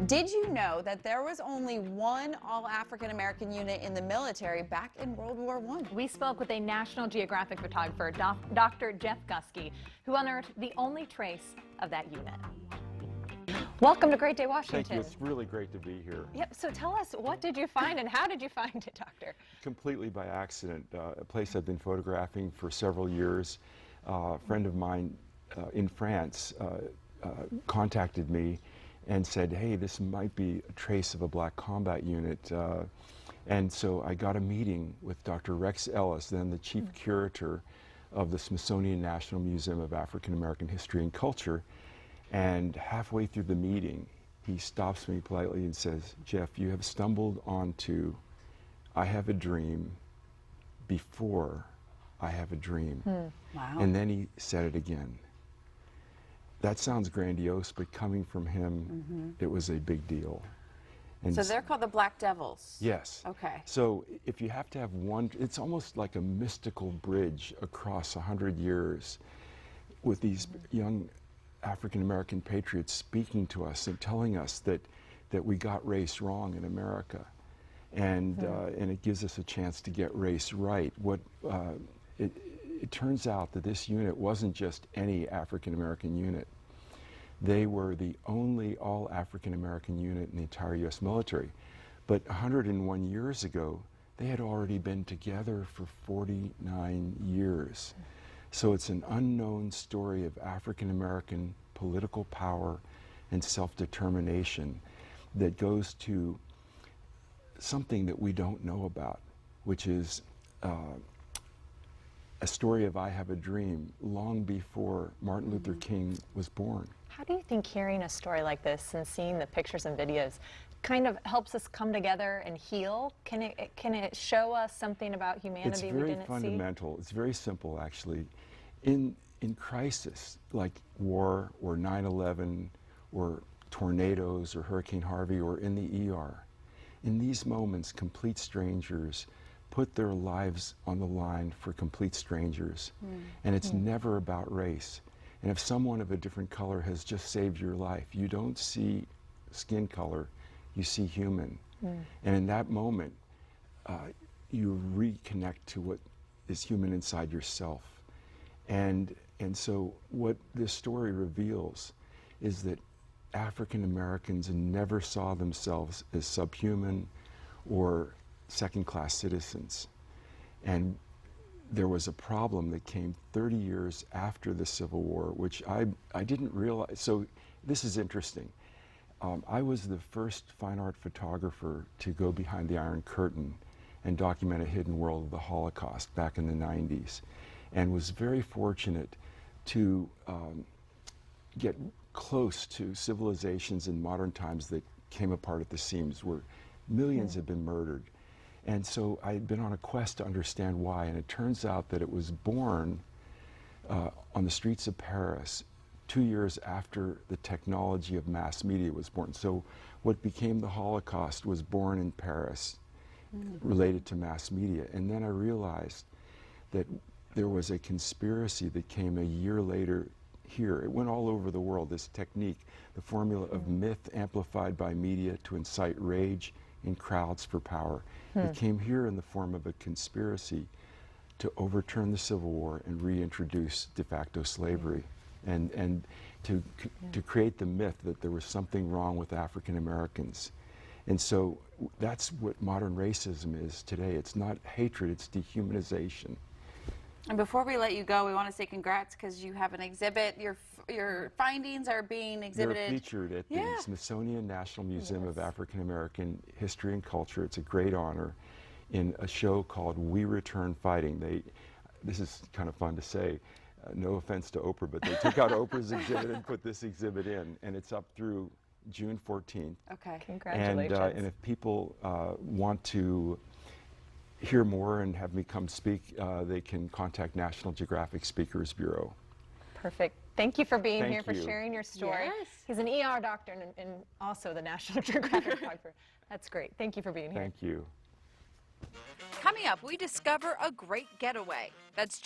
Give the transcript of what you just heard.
Did you know that there was only one all-African American unit in the military back in World War I? We spoke with a National Geographic photographer, Dr. Jeff Guskey, who unearthed the only trace of that unit. Welcome to Great Day, Washington. Thank you. It's really great to be here. Yep. So tell us, what did you find and how did you find it, Doctor? Completely by accident. A place I've been photographing for several years. A friend of mine in France contacted me and said, hey, this might be a trace of a black combat unit. And so I got a meeting with Dr. Rex Ellis, then the chief curator of the Smithsonian National Museum of African American History and Culture. And halfway through the meeting, he stops me politely and says, Jeff, you have stumbled onto I Have a Dream before I Have a Dream. Wow. And then he said it again. That sounds grandiose, but coming from him, it was a big deal. And So they're called the Black Devils? yes. Okay. So if you have to have one, it's almost like a mystical bridge across 100 years with these young African-American patriots speaking to us and telling us that we got race wrong in America. And it gives us a chance to get race right. It turns out that this unit wasn't just any African-American unit. They were the only all African-American unit in the entire U.S. military. But 101 years ago, they had already been together for 49 years. So it's an unknown story of African-American political power and self-determination that goes to something that we don't know about, which is a story of I Have a Dream long before Martin Luther King was born. How do you think hearing a story like this and seeing the pictures and videos kind of helps us come together and heal? Can it show us something about humanity we didn't see? It's very fundamental. It's very simple, actually. In crisis, like war or 9/11 or tornadoes or Hurricane Harvey or in the ER, in these moments, complete strangers put their lives on the line for complete strangers. And it's never about race. And if someone of a different color has just saved your life, you don't see skin color, you see human. And in that moment, you reconnect to what is human inside yourself. And so what this story reveals is that African Americans never saw themselves as subhuman or second-class citizens. And there was a problem that came 30 years after the Civil War, which I didn't realize. So this is interesting. I was the first fine art photographer to go behind the Iron Curtain and document a hidden world of the Holocaust back in the 90s, and was very fortunate to get close to civilizations in modern times that came apart at the seams, where millions had been murdered. And so I had been on a quest to understand why, and it turns out that it was born on the streets of Paris 2 years after the technology of mass media was born. So what became the Holocaust was born in Paris, related to mass media. And then I realized that there was a conspiracy that came a year later here. It went all over the world, this technique, the formula of myth amplified by media to incite rage in crowds for power. It came here in the form of a conspiracy to overturn the Civil War and reintroduce de facto slavery, and to create the myth that there was something wrong with African Americans. And so that's what modern racism is today. It's not hatred, it's dehumanization. And before we let you go, we want to say congrats because you have an exhibit. Your findings are being exhibited. They're featured at the Smithsonian National Museum of African American History and Culture. It's a great honor in a show called We Return Fighting. This is kind of fun to say, no offense to Oprah, but they took out Oprah's exhibit and put this exhibit in, and it's up through June 14th. Okay. Congratulations. And if people want to hear more and have me come speak, they can contact National Geographic Speakers Bureau. Perfect. Thank you for being here, for you. sharing your story. Yes. He's an ER doctor and also the National Geographic photographer. That's great. Thank you for being here. Thank you. Coming up, we discover a great getaway that's